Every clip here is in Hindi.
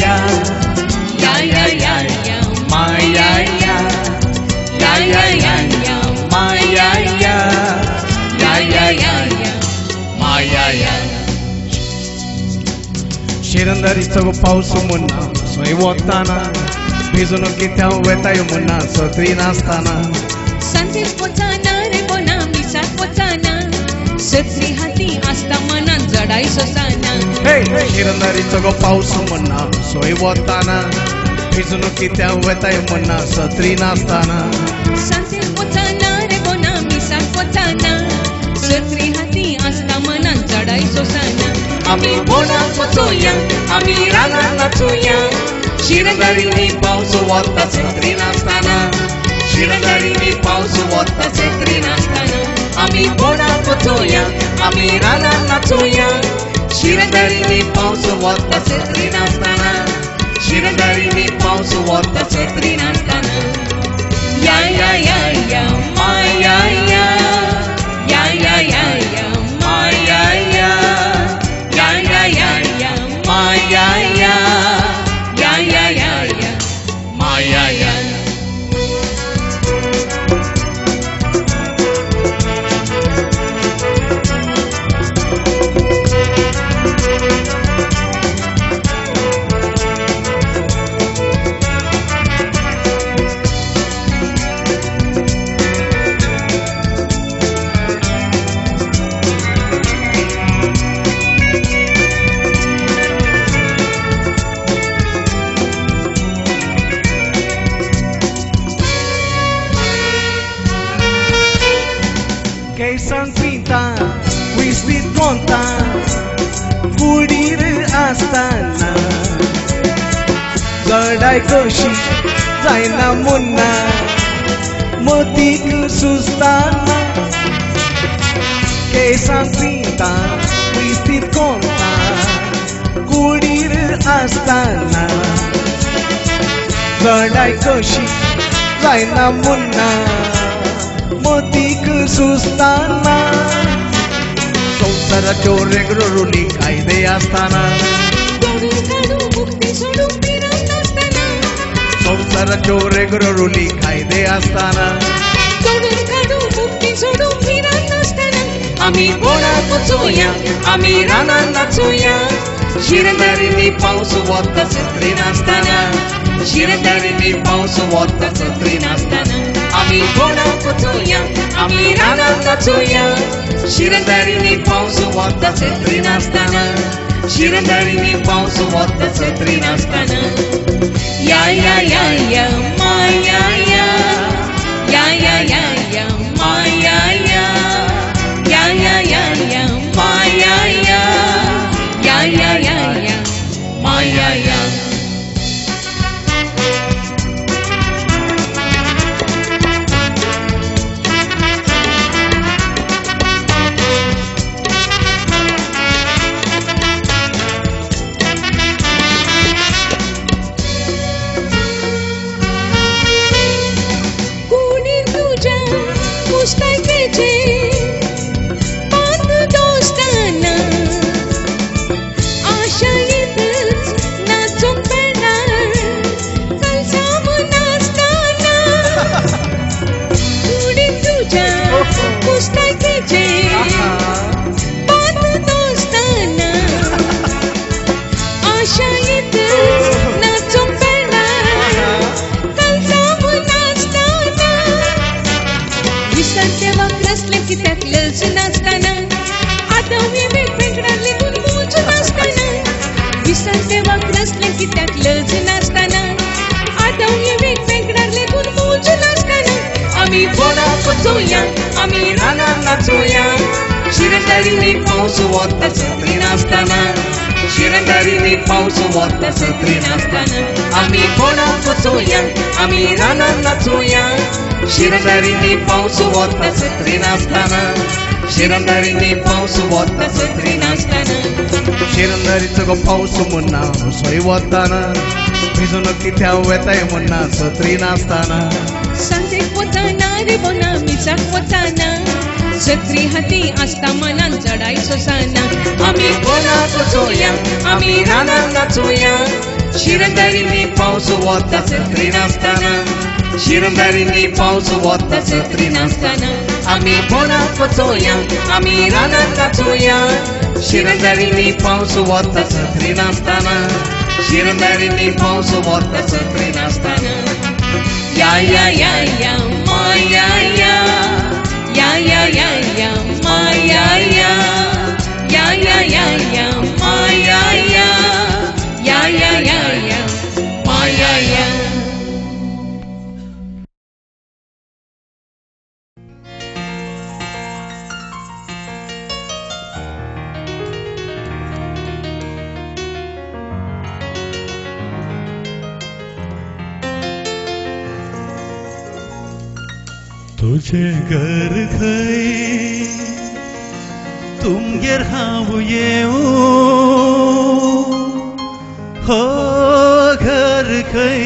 ya ya ya ya ya ma ya ya ya ya ya ya ma ya ya ya ya ya ya ma ya ya शिरंदारीचो पावस मुन्ना सोय वताना भिजून कित्या वेताय मुन्ना सत्री नासताना संदेश पोचाना रे बोना मिसा पोचाना सत्री हाती आस्ता मनान जडाई सोसाना शिरंदारीचो पावस मुन्ना सोय वताना भिजून कित्या वेताय मुन्ना सत्री नासताना संदेश पोचाना रे बोना मिसा पोचाना सत्री हाती आस्ता मनान जडाई सोसाना आम्ही बोनात पोचूया आम्ही रानात नाचूया शिरंदारीनी पावस वता छत्री नासताना शिरंदारीनी पावस वता छत्री नासताना आम्ही बोनात पोचूया आम्ही रानात नाचूया शिरंदारीनी पावस वता छत्री नासताना शिरंदारीनी पावस वता छत्री नासताना या या या या मा या या या या या या मा या या ya ya ya ma ya ya ya ya ya ya ma ya ya Che san pinta, wistit conta, fudir astana. Gadai koshi, zaina munna, motik sustana. Che san pinta, wistit conta, fudir astana. Gadai koshi, zaina munna. मोतीक सुस्ताना संसाराच्यो रेगरुली कायदे असताना संसाराच्यो रेगरुली कायदे असताना आम्ही बोनात पोचूया आम्ही रानात नाचूया शिरंदारीनी पावस वता छत्री नासताना शिरंदारीनी पावस वता छत्री नासताना आम्ही बोनात पोचूया आम्ही रानात नाचूया शिरंदारीनी पावस वता छत्री नासताना शिरंदारीनी पावस वता छत्री नासताना या या या या मा या या या या या या मा या या या या या या मा या या या या या या मा या या आम्ही बोनात पोचूया आम्ही रानात नाचूया शिरंदारीनी पावस वता छत्री नासताना शिरंदारीनी पावस वता छत्री नासताना आम्ही बोनात पोचूया आम्ही रानात नाचूया शिरंदारीनी पावस वता छत्री नासताना शिरंदारीनी पावस वता छत्री नासताना शिरंदारीचो पावस मुन्ना सोय वताना भिजून कित्या वेताय मुन्ना छत्री नासताना संदेश पोचाना रे बोना मिसा पोचाना छत्री हाती आसता मनान चढाई सोसाना आम्ही बोलात वचोया आम्ही रानात नाचोया शिरंदारीनी पावस वता छत्री नासताना शिरंदारीनी पावस वता छत्री नासताना आम्ही बोलात वचोया आम्ही रानात नाचोया शिरंदारीनी पावस वता छत्री नासताना शिरंदारीनी पावस वता छत्री नासताना या या या या माया या या या या या माया या या या या या माया या या या या या माया या तुझे घर खै तुमगेर हांव येऊ हो घर खै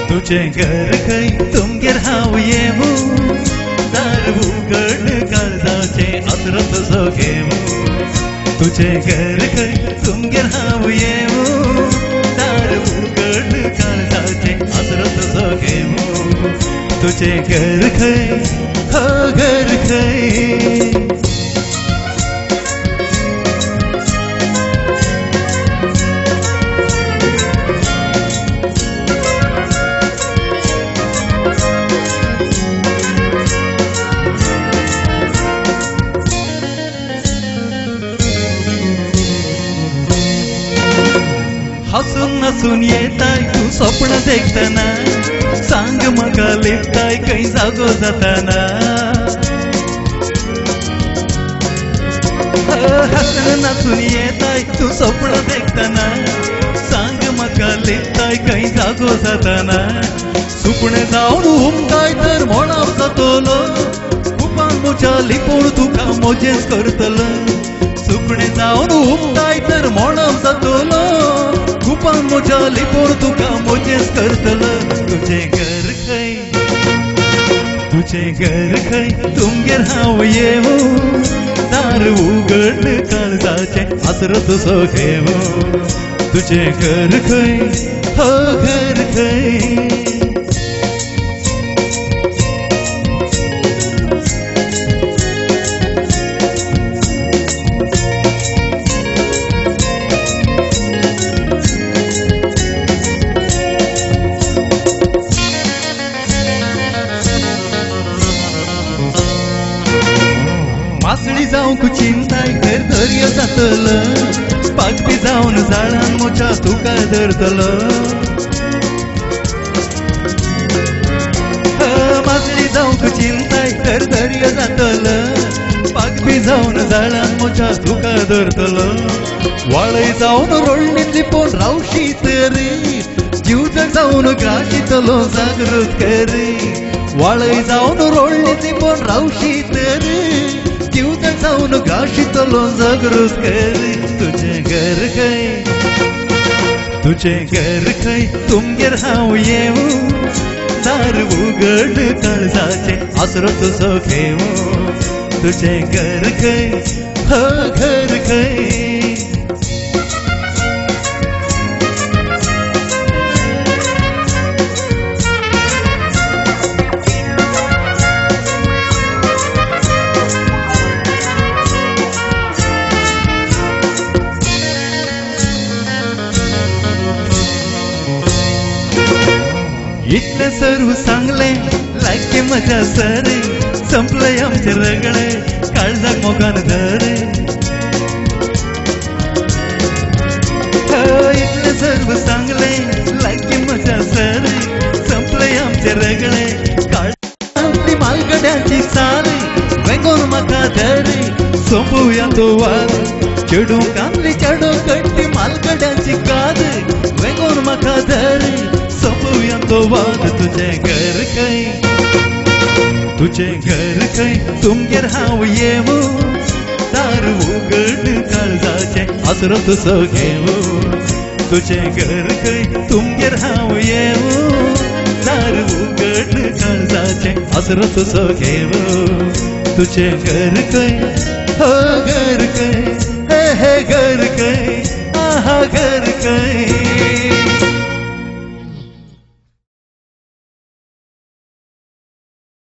तुझे घर खै तुमगेर हांव येऊ दार उगड काळजाचे आसरत जगेऊ तुझे घर खै तुमगेर हांव येऊ दार उगड काळजाचे आसरत जगेऊ तुझे घर खै हो घर खै हसून हसून येताय तू स्वप्न देखताना सांग म्हाका लेखताय खंय जागो जाताना हसून हसून येताय तू स्वप्न देखताना सांग म्हाका लेखताय खंय जागो जाताना सुकणे जावन उमताय तर म्हणाव जातलो कुपान म्हज्या लिपोड तुका मोजेस करतलो सुकणे जावन उमताय तर म्हणाव जातलो कुपान म्हज्या लिपोड तुका मोजेस करतलो तुझे घर खै तुमगेर हांव येऊ दार उगड काळजाचे आसरत जगेऊ तुझे घर खै हो घर खै मासळी जावंक चिंताय घर दर्य जातलो पागपी जावन झाडान मोच्या तुका धरतलो मासळी जावंक चिंताय घर दर्य जातलो पागपी जावन झाडान मोच्या तुका धरतलो वाळय जावन रोळणीत लिपोन रावशी तरी जीव जग जावन ग्राशीतलो जागृत करी वाळय जावन रोळणीत लिपोन रावशी तरी जीव जग जावन ग्राशीतलो जागृत करी तुझे घर खै तुमगेर हांव येऊ दार उगड काळजाचे आसरत जगेऊ तुझे घर खै हो घर खै इतले सर्व सांगले लागे मजा सरे संपले आमचे रगडे काळजाक मोगान धरे इतले सर्व सांगले तुझे रगळे काळी मालगड्याची सारी वेंगोन म्हाका धरी सोंपुया तो वाद चेडू कांदली चेडू कट्टी मालगड्याची काद वेंगोन म्हाका धरी सोंपुया तो वाद तुझे घर खंय तुमगेर हांव येवू दार उगड काळजाचे आसरो तुजो घेवू तुझे घर खंय तुमगेर हांव येवू दार उगड काळजाचे आसरो तुजो घेवू तुझे घर खंय हो घर खंय हे घर खंय आहा घर खंय